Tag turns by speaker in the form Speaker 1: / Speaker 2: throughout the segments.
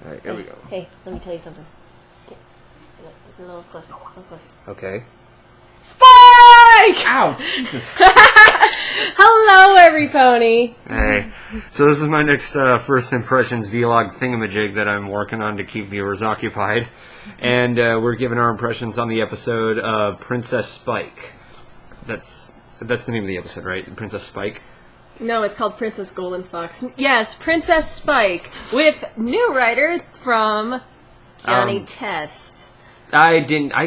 Speaker 1: Alright, here we go.
Speaker 2: Hey, let me tell you something. A little closer,
Speaker 1: Okay.
Speaker 2: Spike!
Speaker 1: Ow! Jesus.
Speaker 2: Hello, everypony.
Speaker 1: Hey. So this is my next first impressions vlog thingamajig that I'm working on to keep viewers occupied. And we're giving our impressions on the episode of Princess Spike. That's the name of the episode, right? Princess Spike?
Speaker 2: No, it's called Princess GoldenFox. Yes, Princess Spike, with new writer from Johnny Test.
Speaker 1: I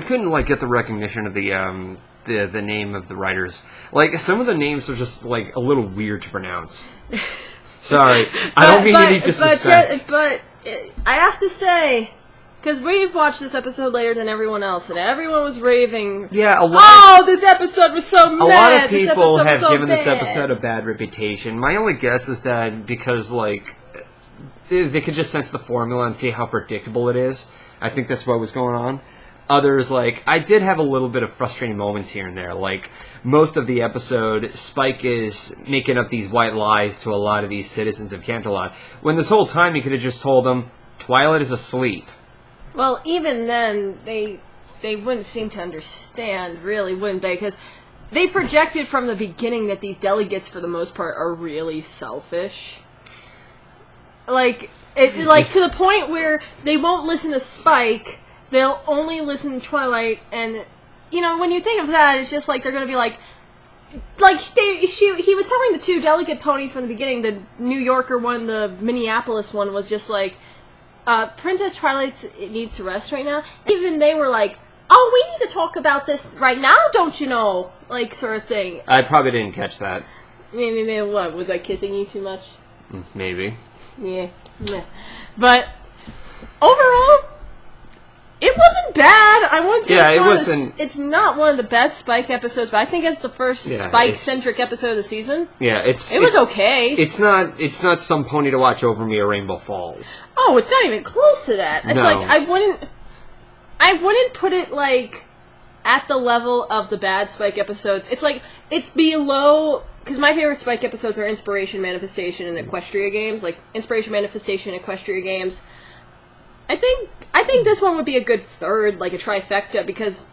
Speaker 1: couldn't get the recognition of the name of the writers. Like, some of the names are just like a little weird to pronounce. Sorry, I don't mean any disrespect.
Speaker 2: But I have to say, because we've watched this episode later than everyone else, and everyone was raving.
Speaker 1: Yeah,
Speaker 2: this episode was so mad.
Speaker 1: A lot of people have
Speaker 2: so
Speaker 1: given
Speaker 2: bad.
Speaker 1: this episode a bad reputation. My only guess is that because they could just sense the formula and see how predictable it is. I think that's what was going on. Others, I did have a little bit of frustrating moments here and there. Like, most of the episode, Spike is making up these white lies to a lot of these citizens of Canterlot, when this whole time he could have just told them, Twilight is asleep.
Speaker 2: Well, even then, they wouldn't seem to understand, really, wouldn't they? Because they projected from the beginning that these delegates, for the most part, are really selfish. To the point where they won't listen to Spike. They'll only listen to Twilight, and, when you think of that, it's just they're going to be he was telling the two delegate ponies from the beginning, the New Yorker one, the Minneapolis one, was just Princess Twilight needs to rest right now. Even they were we need to talk about this right now, don't you know? Sort of thing.
Speaker 1: I probably didn't catch that.
Speaker 2: Maybe what? Was I kissing you too much?
Speaker 1: Maybe.
Speaker 2: Yeah. But, overall, it wasn't bad. I wouldn't say it's not one of the best Spike episodes, but I think it's the first Spike-centric episode of the season. Yeah, it was okay.
Speaker 1: It's not some pony to watch over me or Rainbow Falls.
Speaker 2: Oh, it's not even close to that. It's I wouldn't put it at the level of the bad Spike episodes. It's below, because my favorite Spike episodes are Inspiration, Manifestation, and Equestria Games. Inspiration, Manifestation, Equestria Games. I think this one would be a good third, a trifecta, because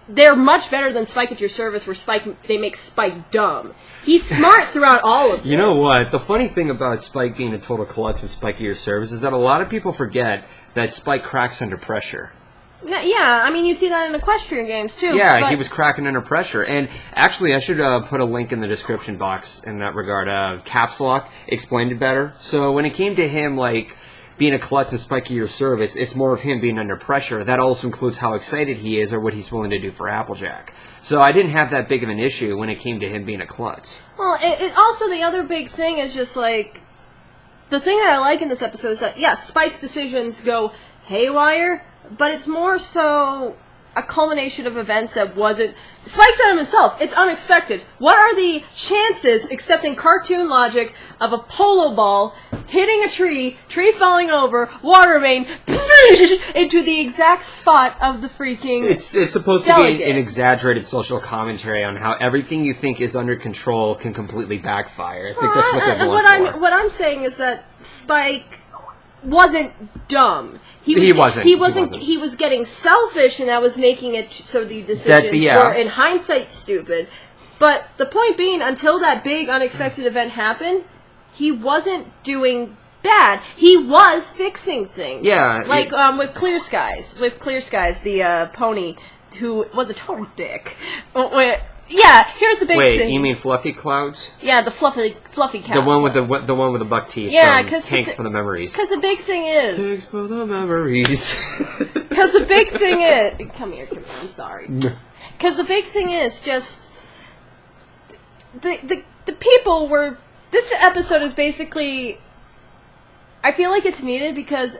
Speaker 2: they're much better than Spike at Your Service, where they make Spike dumb. He's smart throughout all of this.
Speaker 1: You know what? The funny thing about Spike being a total klutz in Spike at Your Service is that a lot of people forget that Spike cracks under pressure.
Speaker 2: Yeah, you see that in Equestrian Games, too.
Speaker 1: Yeah, he was cracking under pressure. And actually, I should put a link in the description box in that regard. Caps Lock explained it better. So when it came to him, being a klutz and Spike at Your Service, it's more of him being under pressure. That also includes how excited he is or what he's willing to do for Applejack. So I didn't have that big of an issue when it came to him being a klutz.
Speaker 2: Well, it also, the other big thing is just, the thing that I like in this episode is that, yes, Spike's decisions go haywire, but it's more so a culmination of events that wasn't... Spike said himself, it's unexpected. What are the chances, accepting cartoon logic, of a polo ball hitting a tree falling over, water main, into the exact spot of the freaking
Speaker 1: It's supposed
Speaker 2: delegate.
Speaker 1: To be an exaggerated social commentary on how everything you think is under control can completely backfire. I think that's what they're going for.
Speaker 2: What I'm saying is that Spike wasn't dumb.
Speaker 1: He wasn't.
Speaker 2: He was getting selfish, and that was making it so the decisions were, in hindsight, stupid. But the point being, until that big unexpected event happened, he wasn't doing bad. He was fixing things.
Speaker 1: Yeah.
Speaker 2: With Clear Skies. With Clear Skies, the pony who was a total dick. Yeah, here's the big thing.
Speaker 1: Wait, you mean Fluffy Clouds?
Speaker 2: Yeah, the fluffy cow.
Speaker 1: The one with the buck teeth.
Speaker 2: Yeah,
Speaker 1: Thanks for the memories.
Speaker 2: Because the big thing is...
Speaker 1: Thanks for the memories.
Speaker 2: Because the big thing is... Come here, I'm sorry. Because the big thing is just... The people were... This episode is basically... I feel like it's needed because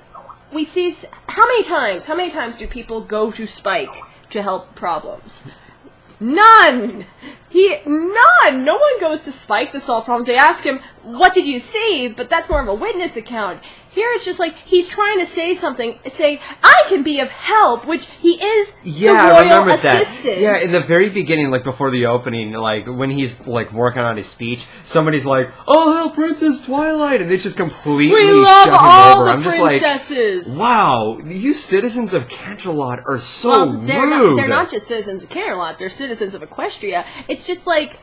Speaker 2: we see... How many times do people go to Spike to help problems? None! No one goes to Spike to solve problems. They ask him, what did you see? But that's more of a witness account. Here it's just like, he's trying to say something, say, I can be of help, which he is the royal assistant.
Speaker 1: That. Yeah, in the very beginning, like, before the opening, like, when he's, like, working on his speech, somebody's like, oh, hell, Princess Twilight, and they just completely
Speaker 2: we love
Speaker 1: shut him
Speaker 2: all
Speaker 1: over.
Speaker 2: the
Speaker 1: I'm
Speaker 2: princesses.
Speaker 1: Just like, wow, you citizens of Canterlot are so rude.
Speaker 2: They're not just citizens of Canterlot, they're citizens of Equestria. It's just like...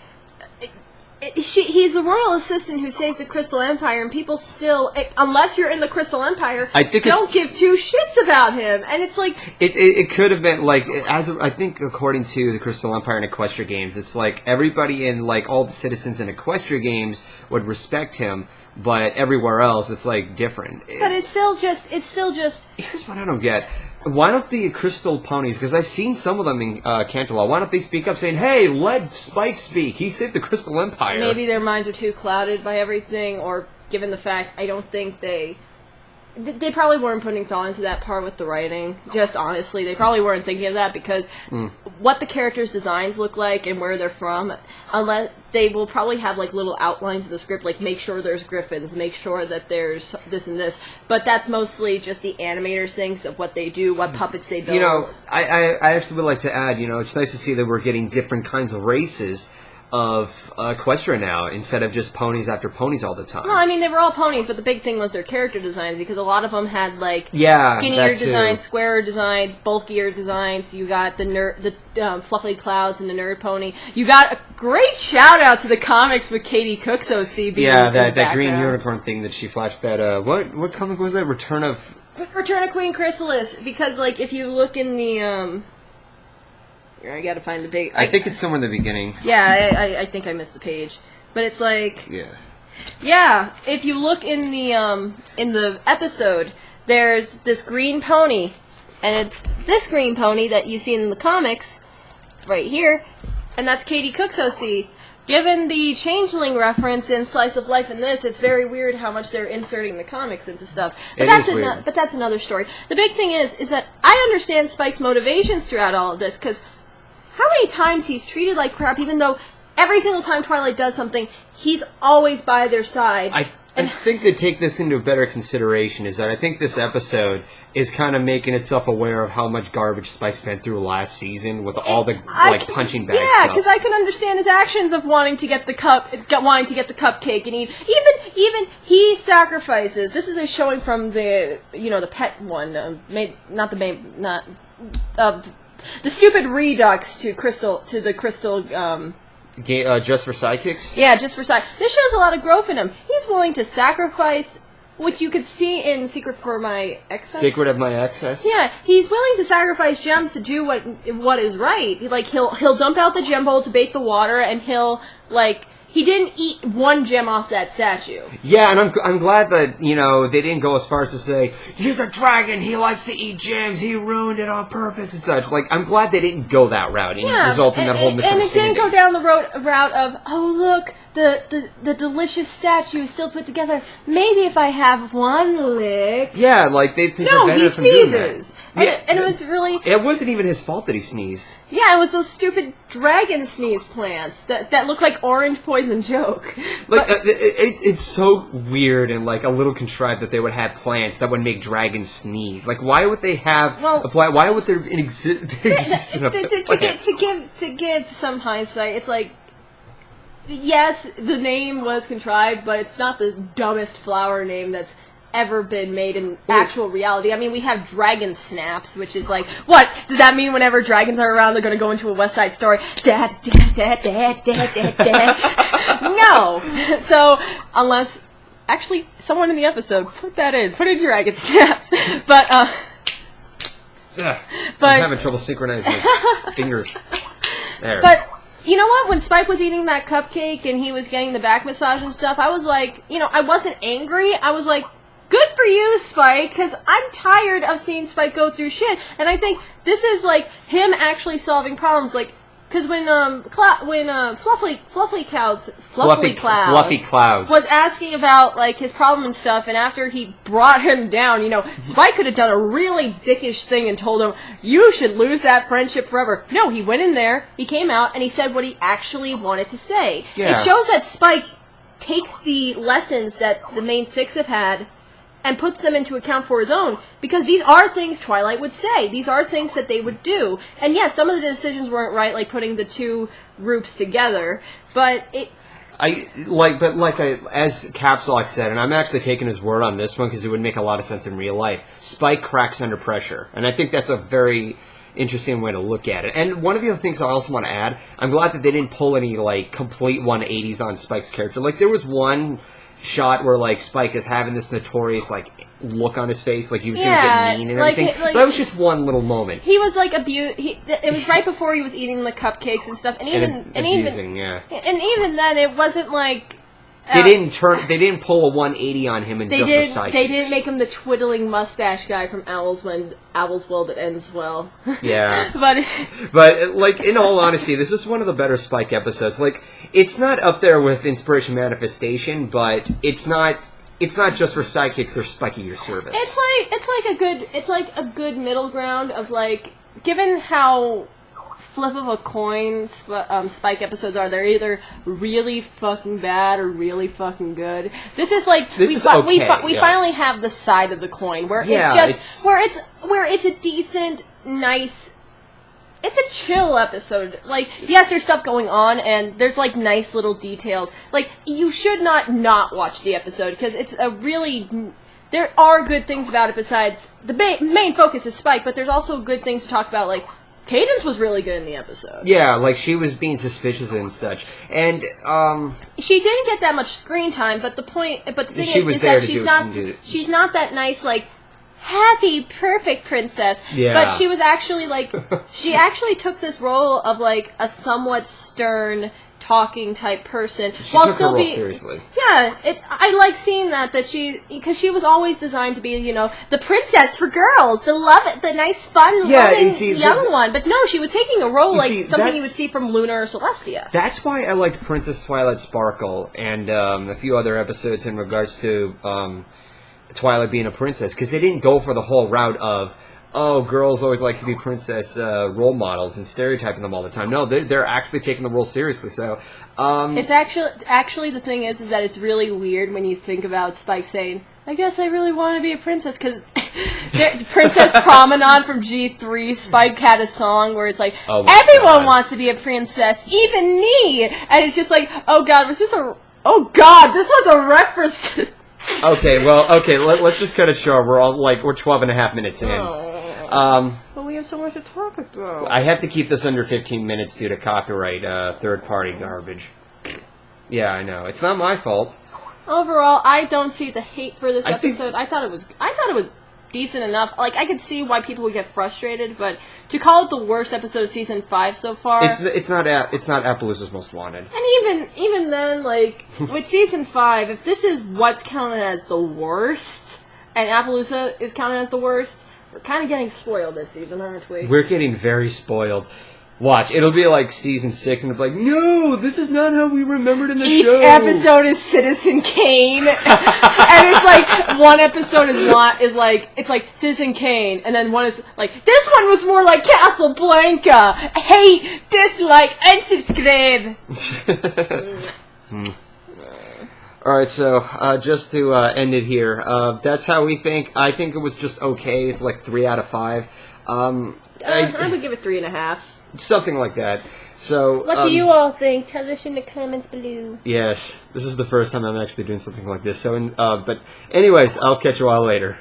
Speaker 2: he's the royal assistant who saves the Crystal Empire, and people still, unless you're in the Crystal Empire, don't give two shits about him. And it's like...
Speaker 1: It could have been, like, I think according to the Crystal Empire and Equestria games, it's like everybody in, like, all the citizens in Equestria games would respect him, but everywhere else, it's, like, different.
Speaker 2: But it's still just...
Speaker 1: Here's what I don't get. Why don't the Crystal Ponies, because I've seen some of them in Canterlot, why don't they speak up saying, hey, let Spike speak, he saved the Crystal Empire?
Speaker 2: Maybe their minds are too clouded by everything, or given the fact, I don't think they probably weren't putting thought into that part with the writing. Just honestly, they probably weren't thinking of that because what the characters' designs look like and where they're from, unless they will probably have like little outlines of the script, like make sure there's griffins, make sure that there's this and this. But that's mostly just the animators' things of what they do, what puppets they build.
Speaker 1: You know, I actually would like to add, you know, it's nice to see that we're getting different kinds of races of Equestria now, instead of just ponies after ponies all the time.
Speaker 2: Well, I mean, they were all ponies, but the big thing was their character designs, because a lot of them had, like,
Speaker 1: skinnier
Speaker 2: designs, squarer designs, bulkier designs. You got the fluffy clouds and the nerd pony. You got a great shout-out to the comics with Katie Cook's OC being
Speaker 1: that green unicorn thing that she flashed that, what comic was that? Return of
Speaker 2: Queen Chrysalis, because, like, if you look in the, I gotta find the big...
Speaker 1: I think it's somewhere in the beginning.
Speaker 2: Yeah, I think I missed the page. But it's like... Yeah, if you look in the episode, there's this green pony, and it's this green pony that you see in the comics, right here, and that's Katie Cook's OC. Given the Changeling reference in Slice of Life in this, it's very weird how much they're inserting the comics into stuff. But that's another story. The big thing is that I understand Spike's motivations throughout all of this, because how many times he's treated like crap, even though every single time Twilight does something, he's always by their side.
Speaker 1: I think to take this into better consideration is that I think this episode is kind of making itself aware of how much garbage Spike's been through last season with all the punching bag stuff.
Speaker 2: Yeah, because I can understand his actions of wanting to get the cupcake, and even he sacrifices. This is a showing from the the pet one, the stupid redux to the crystal.
Speaker 1: Just for sidekicks?
Speaker 2: Yeah, just for side. This shows a lot of growth in him. He's willing to sacrifice, which you could see in Secret of My Excess. Yeah, he's willing to sacrifice gems to do what is right. Like he'll dump out the gem bowl to bait the water, and he'll he didn't eat one gem off that statue.
Speaker 1: Yeah, and I'm glad that, they didn't go as far as to say, he's a dragon, he likes to eat gems, he ruined it on purpose and such. I'm glad they didn't go that route and result in that whole misunderstanding.
Speaker 2: And it didn't go down the route of, oh, look, the delicious statue is still put together. Maybe if I have one lick.
Speaker 1: Yeah, they prevented from doing that.
Speaker 2: No, he sneezes. And it was really...
Speaker 1: It wasn't even his fault that he sneezed.
Speaker 2: Yeah, it was those stupid dragon sneeze plants that look like Orange Poison Joke.
Speaker 1: It's so weird and a little contrived that they would have plants that would make dragons sneeze. Why would they have a plant? Why would there exist
Speaker 2: to give some hindsight? It's yes, the name was contrived, but it's not the dumbest flower name that's ever been made in actual reality. I mean, we have dragon snaps, which is what? Does that mean whenever dragons are around, they're going to go into a West Side Story? Dad, dad, dad, dad, dad, dad, dad. No. So, unless... Actually, someone in the episode, put in dragon snaps. But,
Speaker 1: I'm having trouble synchronizing my fingers. There.
Speaker 2: But... You know what? When Spike was eating that cupcake and he was getting the back massage and stuff, I was I wasn't angry. I was good for you, Spike, because I'm tired of seeing Spike go through shit. And I think this is, him actually solving problems. Because Fluffy Clouds was asking about like his problem and stuff, and after he brought him down, Spike could have done a really dickish thing and told him, "You should lose that friendship forever." No, he went in there, he came out, and he said what he actually wanted to say. Yeah. It shows that Spike takes the lessons that the main six have had and puts them into account for his own, because these are things Twilight would say. These are things that they would do. And yes, some of the decisions weren't right, like putting the two groups together, but as Caps Lock said, and I'm actually taking his word on this one because it would make a lot of sense in real life, Spike cracks under pressure. And I think that's a very interesting way to look at it. And one of the other things I also want to add, I'm glad that they didn't pull any, complete 180s on Spike's character. There was one shot where Spike is having this notorious look on his face, he was gonna get mean and everything. That was just one little moment. He was it was right before he was eating the cupcakes and stuff, and even then it wasn't
Speaker 1: they didn't pull a 180 on him and just the sidekicks.
Speaker 2: They didn't make him the twiddling mustache guy from Owl's World That Ends Well.
Speaker 1: Yeah. But in all honesty, this is one of the better Spike episodes. It's not up there with Inspiration Manifestation, but it's not just for sidekicks or Spike at your service.
Speaker 2: It's a good middle ground of given how flip of a coin Spike episodes are. They're either really fucking bad or really fucking good. This is we finally have the side of the coin where it's a decent, nice. It's a chill episode. Yes, there's stuff going on, and there's, nice little details. You should not watch the episode, because it's a really... There are good things about it besides... The main focus is Spike, but there's also good things to talk about, Cadence was really good in the episode.
Speaker 1: Yeah, she was being suspicious and such. And,
Speaker 2: she didn't get that much screen time, but the thing is that she's not that nice, happy, perfect princess. Yeah. But she was actually, she actually took this role of, a somewhat stern, talking type person.
Speaker 1: She took her role seriously.
Speaker 2: Yeah, I like seeing because she was always designed to be, the princess for girls, the nice, fun, loving, young one. But no, she was taking a role something you would see from Luna or Celestia.
Speaker 1: That's why I liked Princess Twilight Sparkle and a few other episodes in regards to Twilight being a princess, because they didn't go for the whole route of, girls always like to be princess role models and stereotyping them all the time. No, they're actually taking the role seriously. So,
Speaker 2: it's actually the thing is that it's really weird when you think about Spike saying, "I guess I really want to be a princess," because Princess Promenade from G3, Spike had a song where it's everyone wants to be a princess, even me, and it's just oh god, this was a reference to...
Speaker 1: Let's just cut it short. We're all we're 12 and a half minutes in.
Speaker 2: But we have so much to talk about.
Speaker 1: I have to keep this under 15 minutes due to copyright third-party garbage. Yeah, I know. It's not my fault.
Speaker 2: Overall, I don't see the hate for this episode. I thought it was decent enough. I could see why people would get frustrated, but to call it the worst episode of season 5 so far,
Speaker 1: it's not Appaloosa's Most Wanted.
Speaker 2: And even then, with season 5, if this is what's counted as the worst, and Appaloosa is counted as the worst, we're kind of getting spoiled this season, aren't we?
Speaker 1: We're getting very spoiled. Watch, it'll be season 6, and it'll be no, this is not how we remembered in the show.
Speaker 2: Each episode is Citizen Kane, and it's one episode is Citizen Kane, and then one is this one was more like Casablanca. Hate, dislike, unsubscribe.
Speaker 1: Alright, so, just to end it here, that's how we think. I think it was just okay. It's 3 out of 5.
Speaker 2: I would give it 3.5.
Speaker 1: Something like that. So,
Speaker 2: what do you all think? Tell us in the comments below.
Speaker 1: Yes, this is the first time I'm actually doing something like this. So, but anyways, I'll catch you all later.